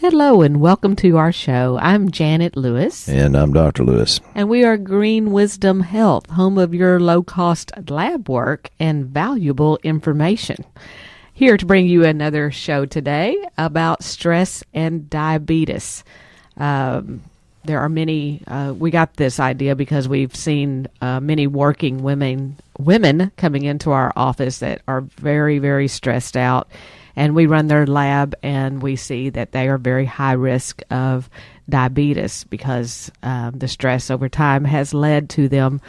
Hello and welcome to our show. I'm Janet Lewis. And I'm Dr. Lewis. And we are Green Wisdom Health, home of your low-cost lab work and valuable information. Here to bring you another show today about stress and diabetes. There are many, we got this idea because we've seen many working women coming into our office that are very, very stressed out. And we run their lab and we see that they are very high risk of diabetes because the stress over time has led to them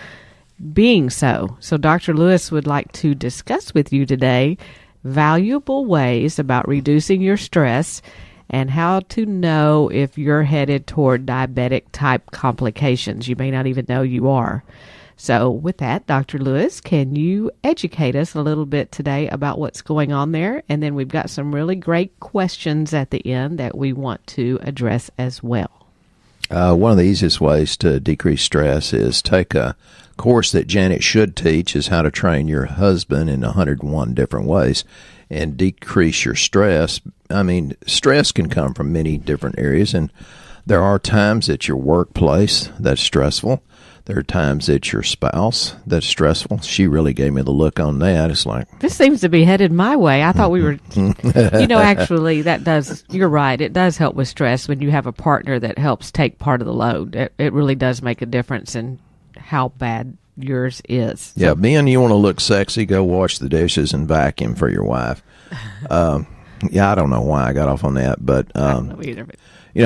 being so. So Dr. Lewis would like to discuss with you today valuable ways about reducing your stress and how to know if you're headed toward diabetic type complications. You may not even know you are. So with that, Dr. Lewis, can you educate us a little bit today about what's going on there? And then we've got some really great questions at the end that we want to address as well. One of the easiest ways to decrease stress is take a course that Janet should teach, is how to train your husband in 101 different ways and decrease your stress. I mean, stress can come from many different areas, and there are times at your workplace that's stressful. There are times it's your spouse that's stressful. She really gave me the look on that. It's like, this seems to be headed my way. I thought we were, actually you're right. It does help with stress when you have a partner that helps take part of the load. It really does make a difference in how bad yours is. Yeah, Ben, you want to look sexy, go wash the dishes and vacuum for your wife. Yeah, I don't know why I got off on that, but, I don't know either, but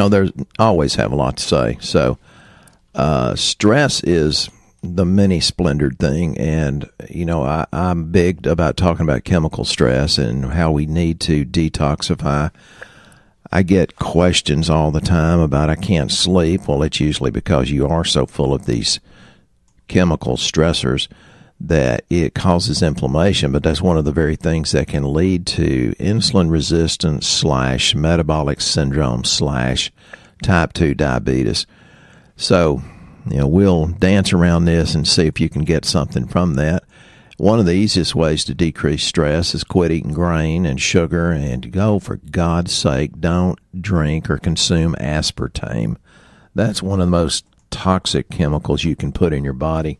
there's always have a lot to say. So, stress is the many splendored thing, and I'm big about talking about chemical stress and how we need to detoxify. I get questions all the time about I can't sleep. Well, it's usually because you are so full of these chemical stressors that it causes inflammation, but that's one of the very things that can lead to insulin resistance / metabolic syndrome / type 2 diabetes. So, we'll dance around this and see if you can get something from that. One of the easiest ways to decrease stress is quit eating grain and sugar, and for God's sake, don't drink or consume aspartame. That's one of the most toxic chemicals you can put in your body.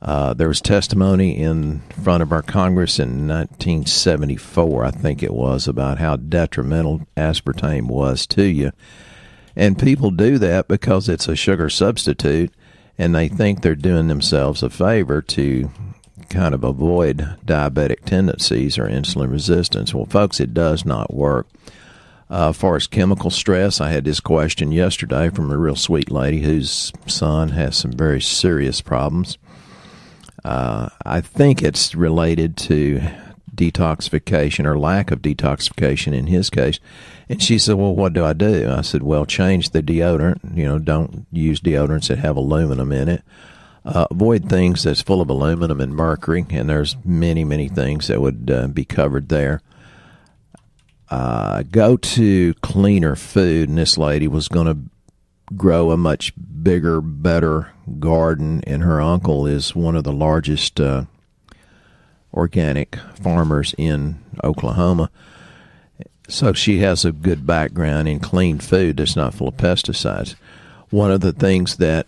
There was testimony in front of our Congress in 1974, I think it was, about how detrimental aspartame was to you. And people do that because it's a sugar substitute, and they think they're doing themselves a favor to kind of avoid diabetic tendencies or insulin resistance. Well, folks, it does not work. As far as chemical stress, I had this question yesterday from a real sweet lady whose son has some very serious problems. I think it's related to detoxification or lack of detoxification in his case. And she said, well, what do I do? I said, well, change the deodorant. Don't use deodorants that have aluminum in it. Avoid things that's full of aluminum and mercury, and there's many, many things that would be covered there. Go to cleaner food, and this lady was going to grow a much bigger, better garden, and her uncle is one of the largest organic farmers in Oklahoma. So she has a good background in clean food that's not full of pesticides. One of the things that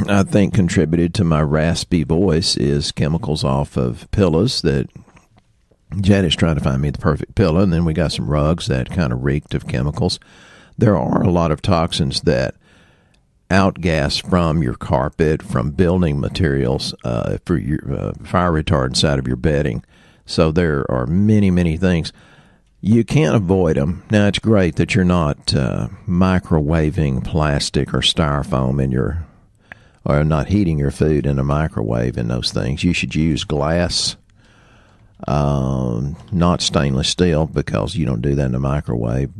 I think contributed to my raspy voice is chemicals off of pillows that Janet's trying to find me the perfect pillow, and then we got some rugs that kind of reeked of chemicals. There are a lot of toxins that outgas from your carpet, from building materials, for your fire retardant side of your bedding. So there are many, many things. You can't avoid them. Now, it's great that you're not microwaving plastic or styrofoam or not heating your food in a microwave and those things. You should use glass, not stainless steel, because you don't do that in the microwave.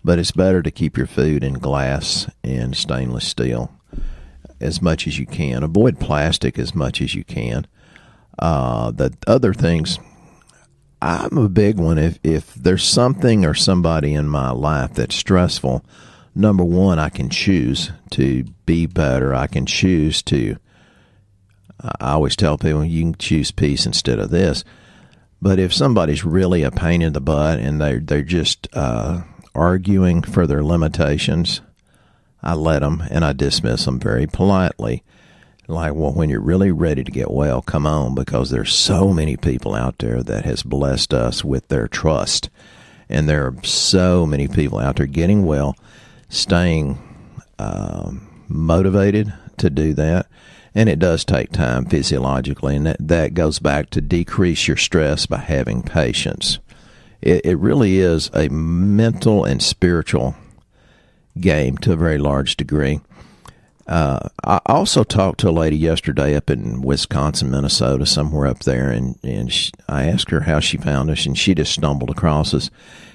But it's better to keep your food in glass and stainless steel as much as you can. Avoid plastic as much as you can. The other things, I'm a big one. If there's something or somebody in my life that's stressful, number one, I can choose to be better. I can choose to, I always tell people, you can choose peace instead of this. But if somebody's really a pain in the butt and they're just arguing for their limitations, I let them and I dismiss them very politely. Like, well, when you're really ready to get well, come on, because there's so many people out there that has blessed us with their trust. And there are so many people out there getting well, staying motivated to do that. And it does take time physiologically, and that goes back to decrease your stress by having patience. It really is a mental and spiritual game to a very large degree. I also talked to a lady yesterday up in Wisconsin, Minnesota, somewhere up there, and I asked her how she found us, and she just stumbled across us.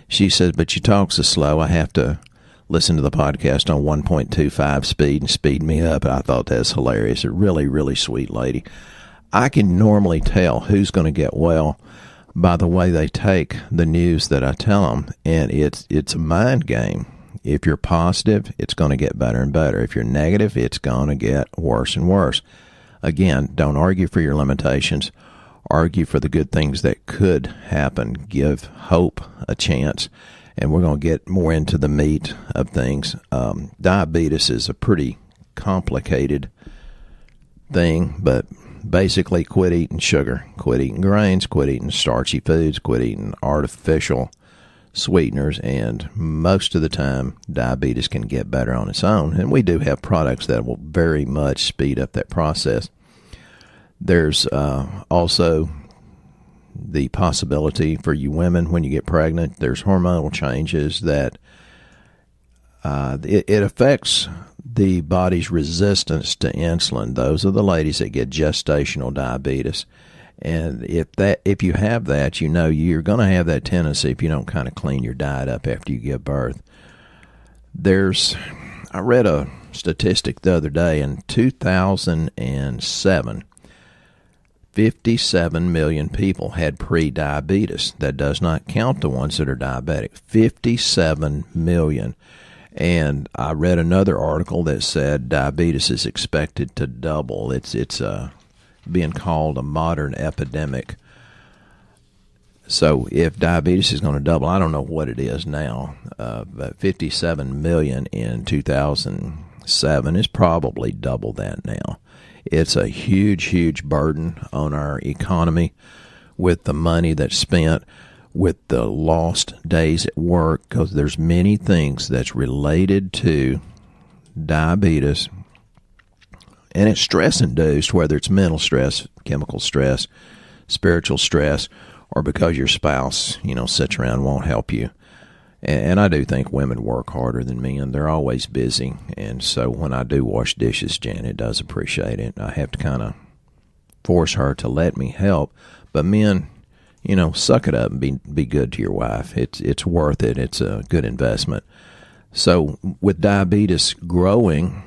She said, but you talk so slow, I have to listen to the podcast on 1.25 speed and speed me up. And I thought that's hilarious. A really, really sweet lady. I can normally tell who's going to get well by the way they take the news that I tell them, and it's a mind game. If you're positive, it's going to get better and better. If you're negative, it's going to get worse and worse. Again, don't argue for your limitations. Argue for the good things that could happen. Give hope a chance. And we're going to get more into the meat of things. Diabetes is a pretty complicated thing, but basically quit eating sugar, quit eating grains, quit eating starchy foods, quit eating artificial sweeteners, and most of the time diabetes can get better on its own. And we do have products that will very much speed up that process. There's also the possibility for you women when you get pregnant. There's hormonal changes that it affects the body's resistance to insulin. Those are the ladies that get gestational diabetes. And if you have that, you know you're going to have that tendency if you don't kind of clean your diet up after you give birth. I read a statistic the other day in 2007, 57 million people had pre-diabetes. That does not count the ones that are diabetic. 57 million. And I read another article that said diabetes is expected to double. It's being called a modern epidemic. So if diabetes is going to double, I don't know what it is now, but 57 million in 2007 is probably double that now. It's a huge, huge burden on our economy with the money that's spent, with the lost days at work, because there's many things that's related to diabetes. And it's stress-induced, whether it's mental stress, chemical stress, spiritual stress, or because your spouse, sits around and won't help you. And I do think women work harder than men. They're always busy. And so when I do wash dishes, Janet does appreciate it. I have to kind of force her to let me help. But men, suck it up and be good to your wife. It's worth it. It's a good investment. So with diabetes growing,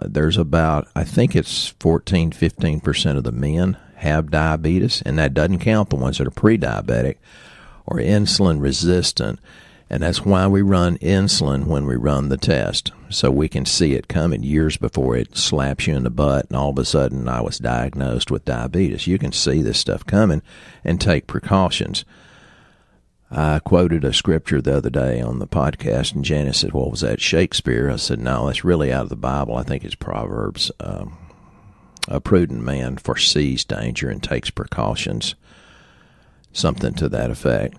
there's about, I think it's 14-15% of the men have diabetes, and that doesn't count the ones that are pre-diabetic or insulin resistant. And that's why we run insulin when we run the test, so we can see it coming years before it slaps you in the butt and all of a sudden I was diagnosed with diabetes. You can see this stuff coming and take precautions. I quoted a scripture the other day on the podcast, and Janice said, well, was that Shakespeare? I said, no, that's really out of the Bible. I think it's Proverbs. A prudent man foresees danger and takes precautions, something to that effect.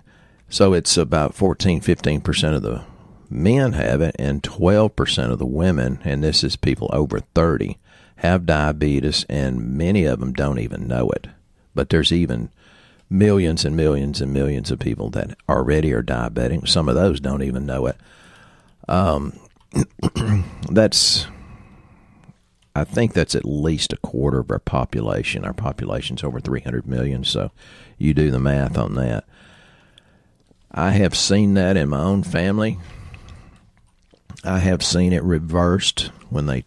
So it's about 14-15% of the men have it, and 12% of the women, and this is people over 30, have diabetes, and many of them don't even know it. But there's even millions and millions and millions of people that already are diabetic. Some of those don't even know it. I think that's at least a quarter of our population. Our population's over 300 million, so you do the math on that. I have seen that in my own family. I have seen it reversed when they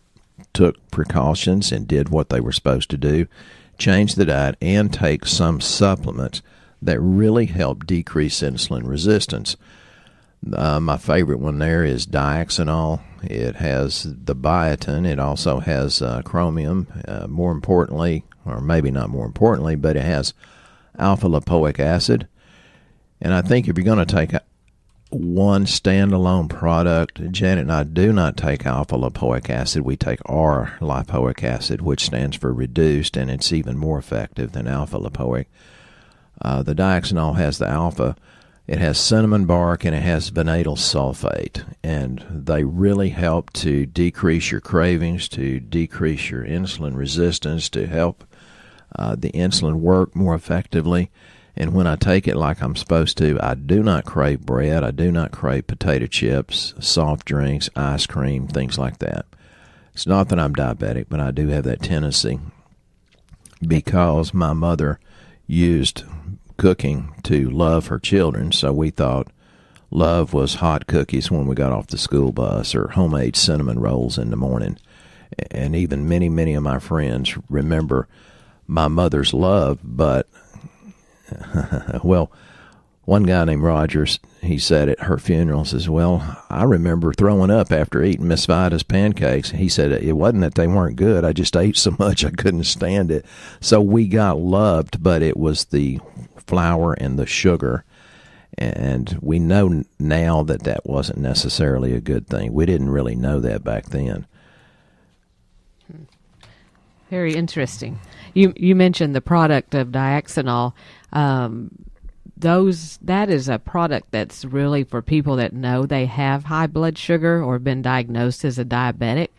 took precautions and did what they were supposed to do, change the diet, and take some supplements that really help decrease insulin resistance. My favorite one there is Dioxanol. It has the biotin. It also has chromium. More importantly, or maybe not more importantly, but it has alpha-lipoic acid. And I think if you're going to take one standalone product. Janet and I do not take alpha lipoic acid. We take R lipoic acid, which stands for reduced, and it's even more effective than alpha lipoic. The Dioxanol has the alpha. It has cinnamon bark and it has vanadyl sulfate, and they really help to decrease your cravings, to decrease your insulin resistance, to help the insulin work more effectively. And when I take it like I'm supposed to, I do not crave bread. I do not crave potato chips, soft drinks, ice cream, things like that. It's not that I'm diabetic, but I do have that tendency because my mother used cooking to love her children, so we thought love was hot cookies when we got off the school bus or homemade cinnamon rolls in the morning. And even many of my friends remember my mother's love, but well, one guy named Rogers, he said at her funeral, says, well, I remember throwing up after eating Miss Vida's pancakes. He said it wasn't that they weren't good. I just ate so much I couldn't stand it. So we got loved, but it was the flour and the sugar. And we know now that that wasn't necessarily a good thing. We didn't really know that back then. Very interesting. You mentioned the product of Dioxanol. That is a product that's really for people that know they have high blood sugar or been diagnosed as a diabetic.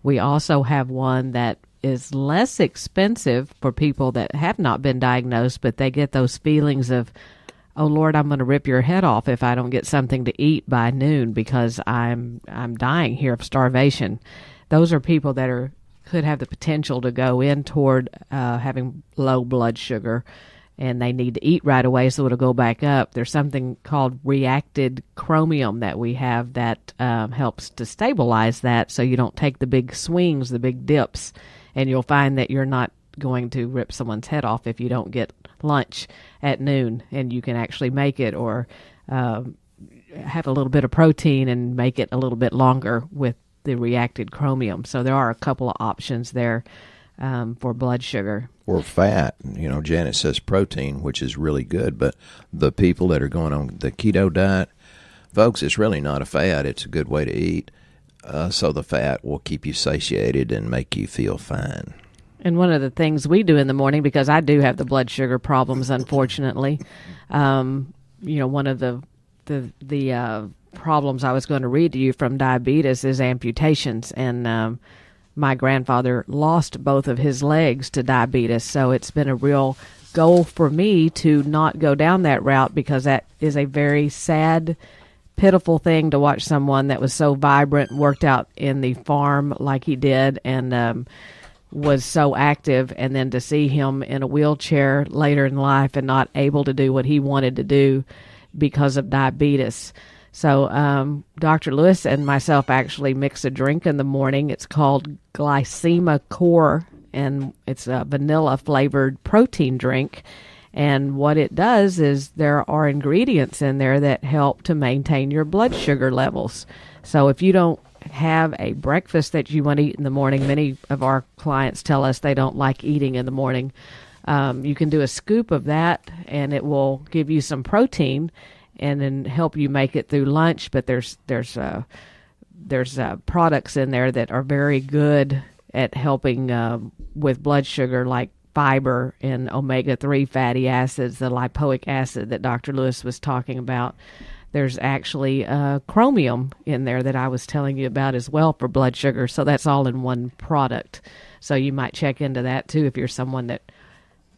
We also have one that is less expensive for people that have not been diagnosed, but they get those feelings of, oh Lord, I'm going to rip your head off if I don't get something to eat by noon because I'm dying here of starvation. Those are people that could have the potential to go in toward having low blood sugar, and they need to eat right away so it'll go back up. There's something called reacted chromium that we have that helps to stabilize that so you don't take the big swings, the big dips, and you'll find that you're not going to rip someone's head off if you don't get lunch at noon, and you can actually make it or have a little bit of protein and make it a little bit longer with the reacted chromium. So there are a couple of options there for blood sugar. Or fat. Janet says protein, which is really good, but the people that are going on the keto diet, folks, it's really not a fat. It's a good way to eat. So the fat will keep you satiated and make you feel fine. And one of the things we do in the morning, because I do have the blood sugar problems, unfortunately, one of the problems I was going to read to you from diabetes is amputations. And my grandfather lost both of his legs to diabetes. So it's been a real goal for me to not go down that route, because that is a very sad, pitiful thing to watch someone that was so vibrant, worked out in the farm like he did, and was so active, and then to see him in a wheelchair later in life and not able to do what he wanted to do because of diabetes. So Dr. Lewis and myself actually mix a drink in the morning. It's called GlycemaCORE, and it's a vanilla-flavored protein drink. And what it does is there are ingredients in there that help to maintain your blood sugar levels. So if you don't have a breakfast that you want to eat in the morning, many of our clients tell us they don't like eating in the morning, you can do a scoop of that, and it will give you some protein and then help you make it through lunch. But there's products in there that are very good at helping with blood sugar, like fiber and omega-3 fatty acids, the lipoic acid that Dr. Lewis was talking about. There's actually chromium in there that I was telling you about as well for blood sugar. So that's all in one product. So you might check into that too if you're someone that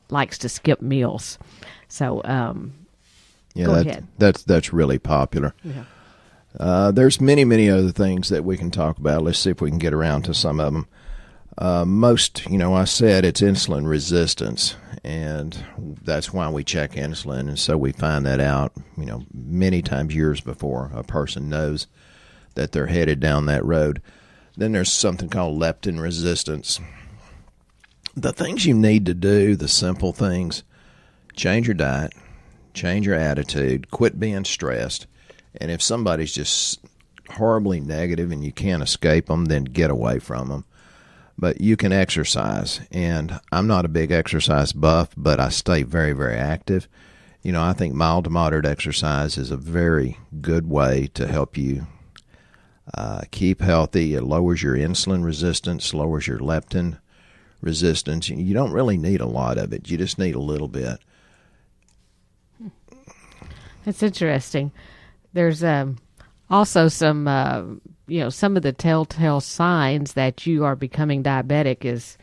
likes to skip meals. So go ahead. That's really popular. Yeah. There's many other things that we can talk about. Let's see if we can get around to some of them. Most, I said it's insulin resistance, and that's why we check insulin. And so we find that out, many times years before a person knows that they're headed down that road. Then there's something called leptin resistance. The things you need to do, the simple things, change your diet, change your attitude, quit being stressed. And if somebody's just horribly negative and you can't escape them, then get away from them. But you can exercise, and I'm not a big exercise buff, but I stay very, very active. I think mild to moderate exercise is a very good way to help you keep healthy. It lowers your insulin resistance, lowers your leptin resistance. You don't really need a lot of it. You just need a little bit. That's interesting. There's also some, some of the telltale signs that you are becoming diabetic is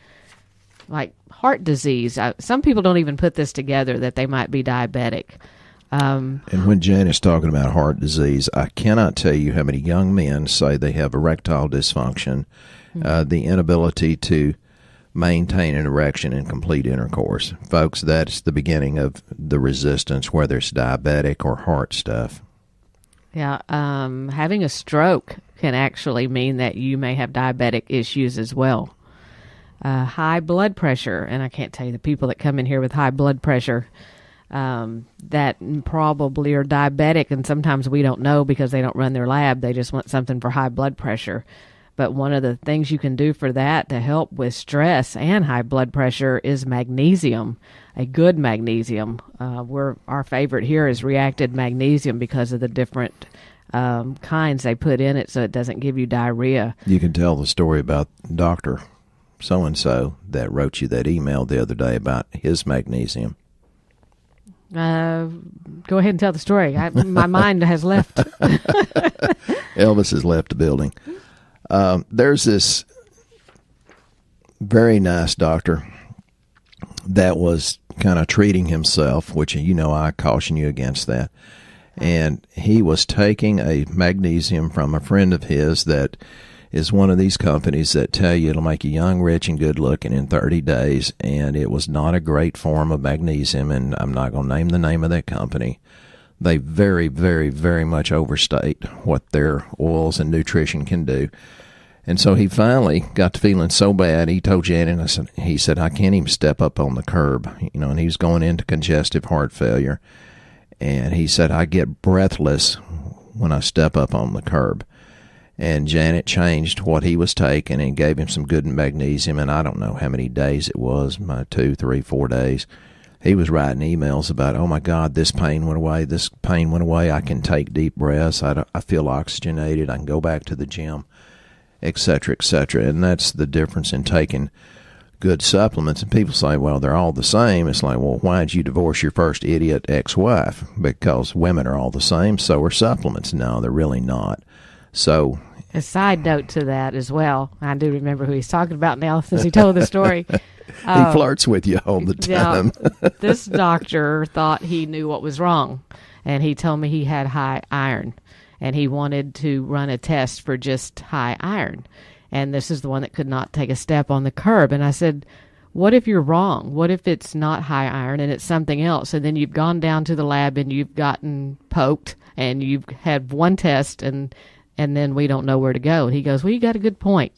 like heart disease. Some people don't even put this together that they might be diabetic. And when Janet's talking about heart disease, I cannot tell you how many young men say they have erectile dysfunction, the inability to maintain an erection and complete intercourse. Folks, that's the beginning of the resistance, whether it's diabetic or heart stuff. Yeah, having a stroke can actually mean that you may have diabetic issues as well. High blood pressure, and I can't tell you the people that come in here with high blood pressure that probably are diabetic, and sometimes we don't know because they don't run their lab. They just want something for high blood pressure. But one of the things you can do for that to help with stress and high blood pressure is magnesium, a good magnesium. Our favorite here is reacted magnesium because of the different kinds they put in it so it doesn't give you diarrhea. You can tell the story about Dr. So-and-so that wrote you that email the other day about his magnesium. Go ahead and tell the story. My mind has left. Elvis has left the building. There's this very nice doctor that was kind of treating himself, which, I caution you against that. And he was taking a magnesium from a friend of his that is one of these companies that tell you it'll make you young, rich, and good looking in 30 days. And it was not a great form of magnesium, and I'm not going to name the name of that company. They very, very, very much overstate what their oils and nutrition can do. And so he finally got to feeling so bad, he told Janet, he said, I can't even step up on the curb, and he was going into congestive heart failure. And he said, I get breathless when I step up on the curb. And Janet changed what he was taking and gave him some good magnesium, and I don't know how many days it was, 2, 3, 4 days. He was writing emails about, oh my God, this pain went away, I can take deep breaths, I feel oxygenated, I can go back to the gym, etc., etc. And that's the difference in taking good supplements. And people say, well, they're all the same. It's like, well, why did you divorce your first idiot ex-wife? Because women are all the same, so are supplements. No, they're really not. So a side note to that as well, I do remember who he's talking about now since he told the story. He flirts with you all the time. This doctor thought he knew what was wrong, and he told me he had high iron, and he wanted to run a test for just high iron. And this is the one that could not take a step on the curb. And I said, what if you're wrong? What if it's not high iron and it's something else? And then you've gone down to the lab and you've gotten poked and you've had one test and then we don't know where to go. And he goes, well, you got a good point.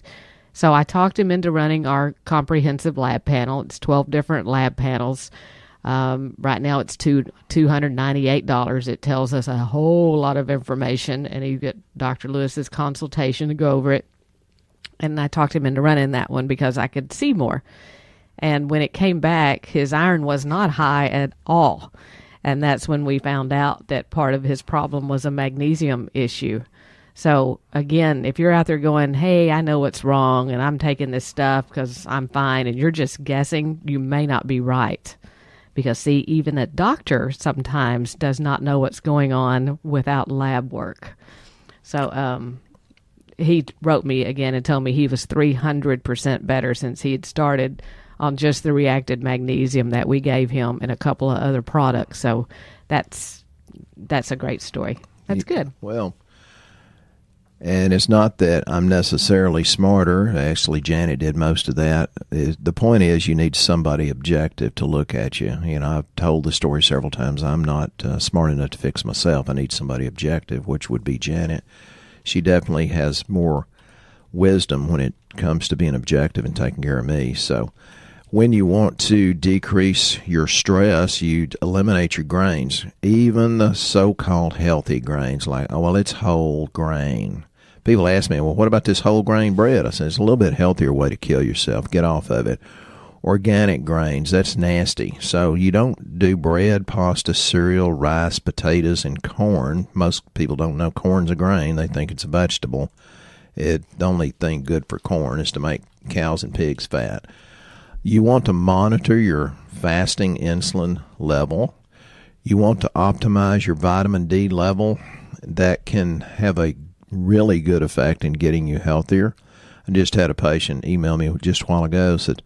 So I talked him into running our comprehensive lab panel. It's 12 different lab panels. Right now it's $298. It tells us a whole lot of information, and you get Dr. Lewis's consultation to go over it. And I talked him into running that one because I could see more. And when it came back, his iron was not high at all. And that's when we found out that part of his problem was a magnesium issue. So again, if you're out there going, hey, I know what's wrong and I'm taking this stuff because I'm fine, and you're just guessing, you may not be right. Because see, even a doctor sometimes does not know what's going on without lab work. So he wrote me again and told me he was 300% better since he had started on just the reacted magnesium that we gave him and a couple of other products. So that's a great story. That's good. Well, and it's not that I'm necessarily smarter. Actually, Janet did most of that. The point is you need somebody objective to look at you. I've told the story several times. I'm not smart enough to fix myself. I need somebody objective, which would be Janet. She definitely has more wisdom when it comes to being objective and taking care of me. So when you want to decrease your stress, you eliminate your grains, even the so-called healthy grains, like, oh, well, it's whole grain. People ask me, well, what about this whole grain bread? I said, it's a little bit healthier way to kill yourself. Get off of it. organic grains. That's nasty. So you don't do bread, pasta, cereal, rice, potatoes, and corn. Most people don't know corn's a grain. They think it's a vegetable. The only thing good for corn is to make cows and pigs fat. You want to monitor your fasting insulin level. You want to optimize your vitamin D level. That can have a really good effect in getting you healthier. I just had a patient email me just a while ago, said,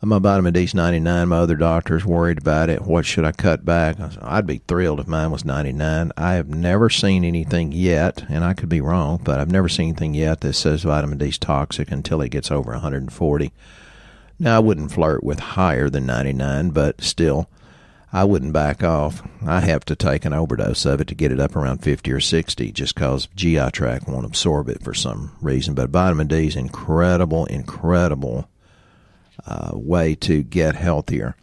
my vitamin D's 99. My other doctor's worried about it. What should I cut back? I said, I'd be thrilled if mine was 99. I have never seen anything yet, and I could be wrong, but I've never seen anything yet that says vitamin D's toxic until it gets over 140. Now, I wouldn't flirt with higher than 99, but still, I wouldn't back off. I have to take an overdose of it to get it up around 50 or 60 just because GI tract won't absorb it for some reason. But vitamin D is incredible way to get healthier.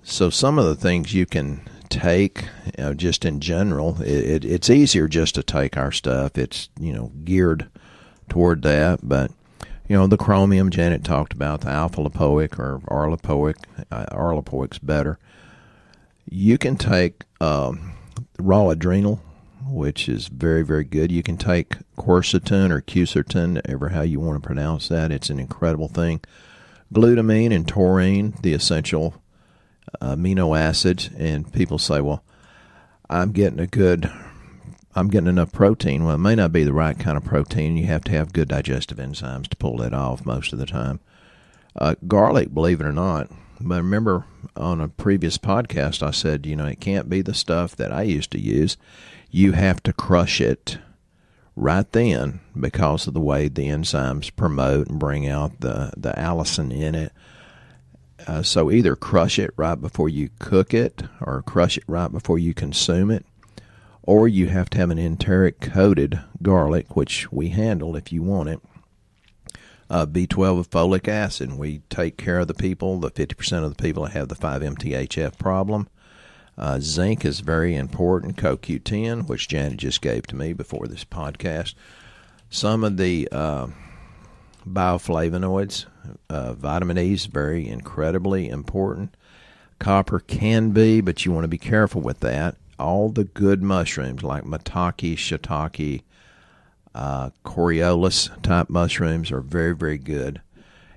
So some of the things you can take, just in general, it's easier just to take our stuff. It's, geared toward that. But, the chromium Janet talked about, the alpha-lipoic or R-lipoic, R-lipoic's better. You can take raw adrenal, which is very, very good. You can take quercetin or quercetin, ever how you want to pronounce that. It's an incredible thing. Glutamine and taurine, the essential amino acids, and people say, well, I'm getting enough protein. Well, it may not be the right kind of protein. You have to have good digestive enzymes to pull that off most of the time. Garlic, believe it or not, but remember on a previous podcast I said, it can't be the stuff that I used to use. You have to crush it right then because of the way the enzymes promote and bring out the allicin in it. So either crush it right before you cook it or crush it right before you consume it, or you have to have an enteric coated garlic, which we handle if you want it. B12 of folic acid. We take care of the 50% of the people that have the 5-MTHF problem. Zinc is very important. CoQ10, which Janet just gave to me before this podcast. Some of the bioflavonoids, vitamin E is very incredibly important. Copper can be, but you want to be careful with that. All the good mushrooms like maitake, shiitake, Coriolis type mushrooms are very, very good.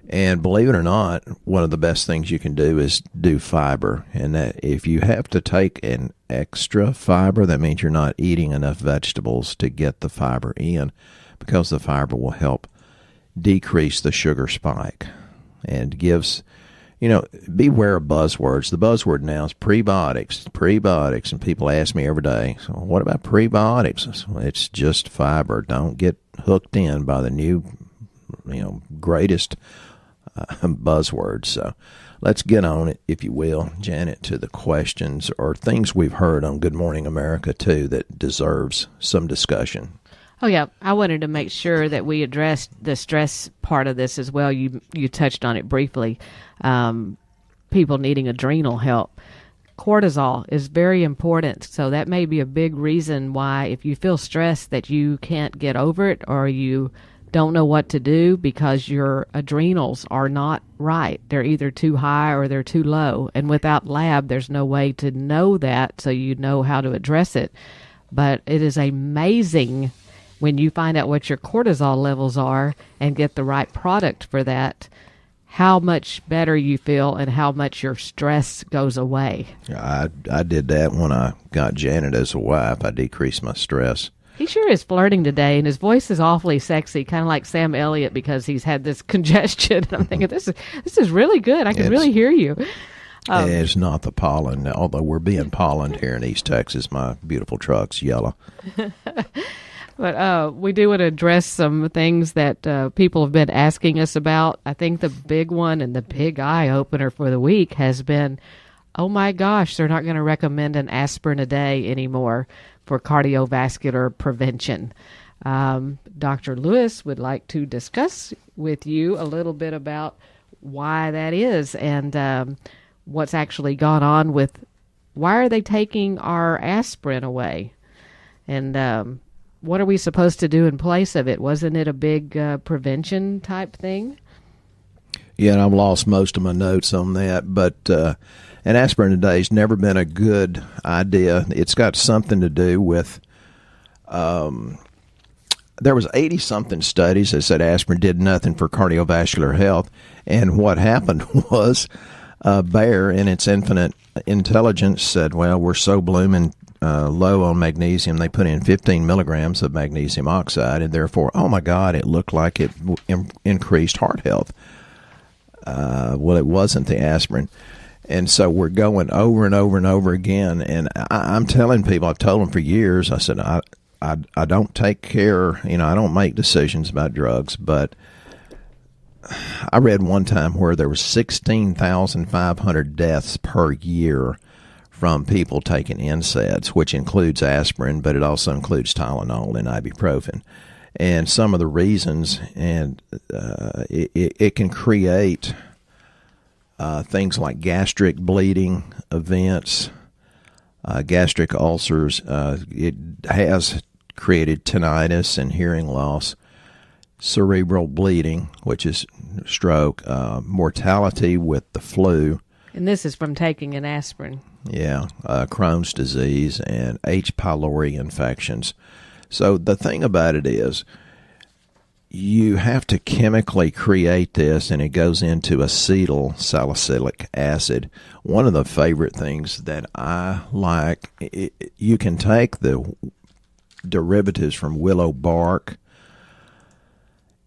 And believe it or not, one of the best things you can do is do fiber. And that if you have to take an extra fiber, that means you're not eating enough vegetables to get the fiber in, because the fiber will help decrease the sugar spike and gives, beware of buzzwords. The buzzword now is prebiotics, and people ask me every day, so what about prebiotics? It's just fiber. Don't get hooked in by the new, greatest buzzwords. So let's get on it, if you will, Janet, to the questions or things we've heard on Good Morning America, too, that deserves some discussion. Oh, yeah. I wanted to make sure that we addressed the stress part of this as well. You touched on it briefly. People needing adrenal help. Cortisol is very important. So that may be a big reason why, if you feel stressed, that you can't get over it, or you don't know what to do because your adrenals are not right. They're either too high or they're too low. And without lab, there's no way to know that, so you know how to address it. But it is amazing when you find out what your cortisol levels are and get the right product for that, how much better you feel and how much your stress goes away. I did that when I got Janet as a wife. I decreased my stress. He sure is flirting today, and his voice is awfully sexy, kind of like Sam Elliott, because he's had this congestion. I'm thinking, this is really good. I can really hear you. It's not the pollen, although we're being pollened here in East Texas. My beautiful truck's yellow. But we do want to address some things that people have been asking us about. I think the big one and the big eye-opener for the week has been, oh my gosh, they're not going to recommend an aspirin a day anymore for cardiovascular prevention. Dr. Lewis would like to discuss with you a little bit about why that is and what's actually gone on with why are they taking our aspirin away, and what are we supposed to do in place of it? Wasn't it a big prevention type thing? Yeah, and I've lost most of my notes on that. But and aspirin today has never been a good idea. It's got something to do with there was 80-something studies that said aspirin did nothing for cardiovascular health. And what happened was Bayer, in its infinite intelligence, said, well, we're so blooming low on magnesium, they put in 15 milligrams of magnesium oxide, and therefore, oh my God, it looked like it increased heart health. Well, it wasn't the aspirin. And so we're going over and over and over again. And I'm telling people, I've told them for years, I said, I don't take care, I don't make decisions about drugs, but I read one time where there was 16,500 deaths per year from people taking NSAIDs, which includes aspirin, but it also includes Tylenol and ibuprofen. And some of the reasons, and it can create things like gastric bleeding events, gastric ulcers. It has created tinnitus and hearing loss, cerebral bleeding, which is stroke, mortality with the flu. And this is from taking an aspirin. Yeah, Crohn's disease and H. pylori infections. So the thing about it is, you have to chemically create this, and it goes into acetyl salicylic acid. One of the favorite things that I like, you can take the derivatives from willow bark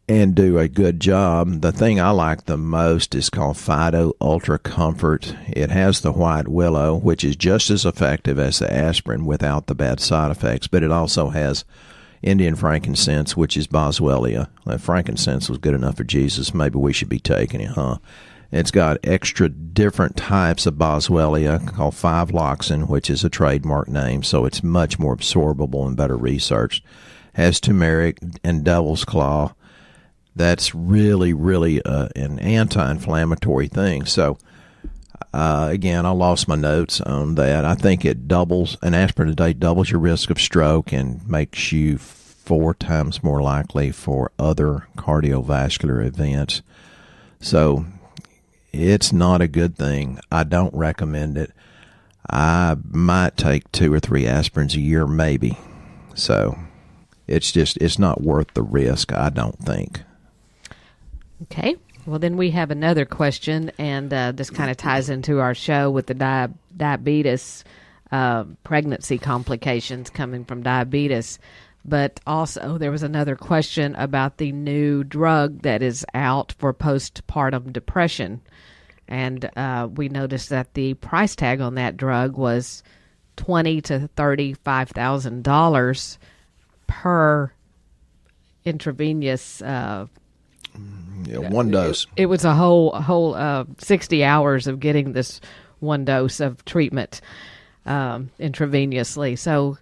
and do a good job. The thing I like the most is called Phyto Ultra Comfort. It has the white willow, which is just as effective as the aspirin without the bad side effects, but it also has Indian frankincense, which is boswellia. If frankincense was good enough for Jesus, maybe we should be taking it, huh? It's got extra different types of boswellia called 5-loxane, which is a trademark name, so it's much more absorbable and better researched. Has turmeric and devil's claw. That's really, really an anti-inflammatory thing. So, again, I lost my notes on that. I think it doubles, an aspirin a day doubles your risk of stroke and makes you 4 times more likely for other cardiovascular events. So, it's not a good thing. I don't recommend it. I might take 2 or 3 aspirins a year, maybe. So, it's not worth the risk, I don't think. Okay. Well, then we have another question, and this kind of ties into our show with the diabetes, pregnancy complications coming from diabetes. But also there was another question about the new drug that is out for postpartum depression. And we noticed that the price tag on that drug was $20,000 to $35,000 per intravenous one dose. It was a whole 60 hours of getting this one dose of treatment intravenously. So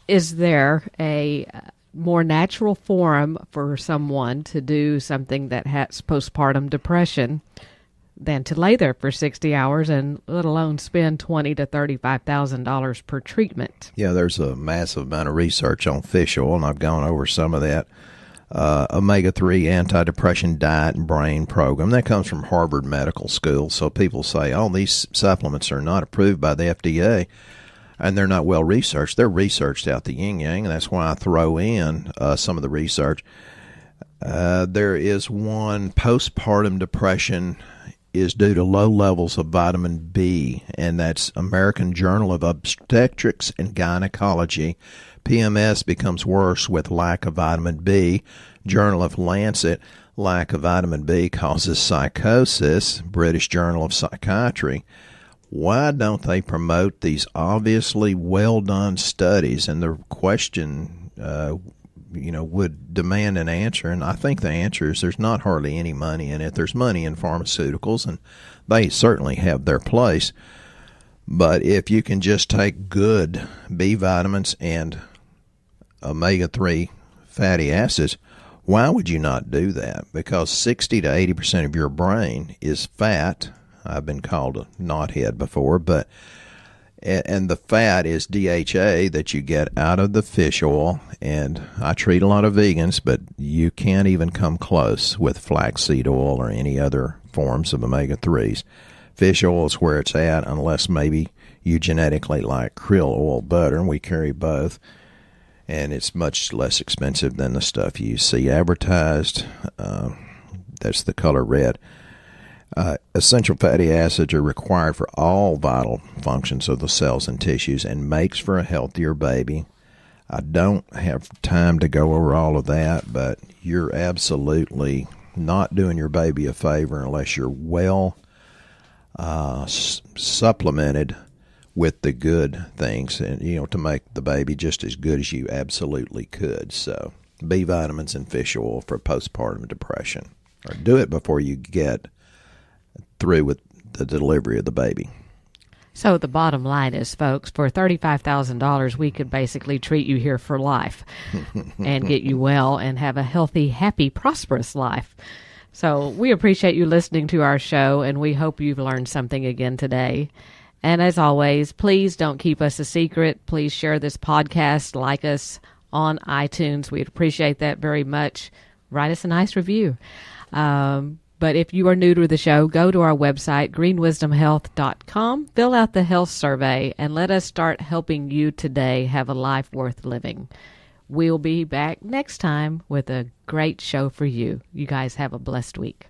is there a more natural forum for someone to do something that has postpartum depression than to lay there for 60 hours and let alone spend $20,000 to $35,000 per treatment? Yeah, there's a massive amount of research on fish oil, and I've gone over some of that. Omega-3 antidepressant diet and brain program. That comes from Harvard Medical School. So people say, oh, these supplements are not approved by the FDA, and they're not well researched. They're researched out the yin-yang, and that's why I throw in some of the research. There is one, postpartum depression is due to low levels of vitamin B, and that's American Journal of Obstetrics and Gynecology. PMS becomes worse with lack of vitamin B. Journal of Lancet, lack of vitamin B causes psychosis. British Journal of Psychiatry. Why don't they promote these obviously well-done studies? And the question, would demand an answer. And I think the answer is there's not hardly any money in it. There's money in pharmaceuticals, and they certainly have their place. But if you can just take good B vitamins and omega-3 fatty acids, why would you not do that? Because 60 to 80% of your brain is fat. I've been called a knothead before, but And the fat is DHA that you get out of the fish oil. And I treat a lot of vegans, but you can't even come close with flaxseed oil or any other forms of omega-3s. Fish oil is where it's at, unless maybe you genetically like krill oil butter, and we carry both. And it's much less expensive than the stuff you see advertised. That's the color red. Essential fatty acids are required for all vital functions of the cells and tissues and makes for a healthier baby. I don't have time to go over all of that, but you're absolutely not doing your baby a favor unless you're well supplemented with the good things, and to make the baby just as good as you absolutely could. So B vitamins and fish oil for postpartum depression, or do it before you get through with the delivery of the baby. So the bottom line is, folks, for $35,000, we could basically treat you here for life and get you well and have a healthy, happy, prosperous life. So we appreciate you listening to our show, and we hope you've learned something again today. And as always, please don't keep us a secret. Please share this podcast, like us on iTunes. We'd appreciate that very much. Write us a nice review. But if you are new to the show, go to our website, greenwisdomhealth.com, fill out the health survey, and let us start helping you today have a life worth living. We'll be back next time with a great show for you. You guys have a blessed week.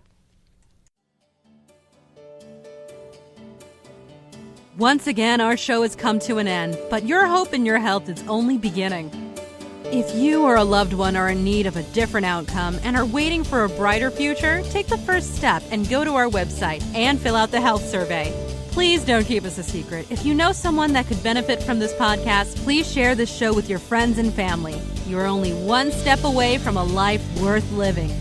Once again, our show has come to an end, but your hope in your health is only beginning. If you or a loved one are in need of a different outcome and are waiting for a brighter future, take the first step and go to our website and fill out the health survey. Please don't keep us a secret. If you know someone that could benefit from this podcast, please share this show with your friends and family. You are only one step away from a life worth living.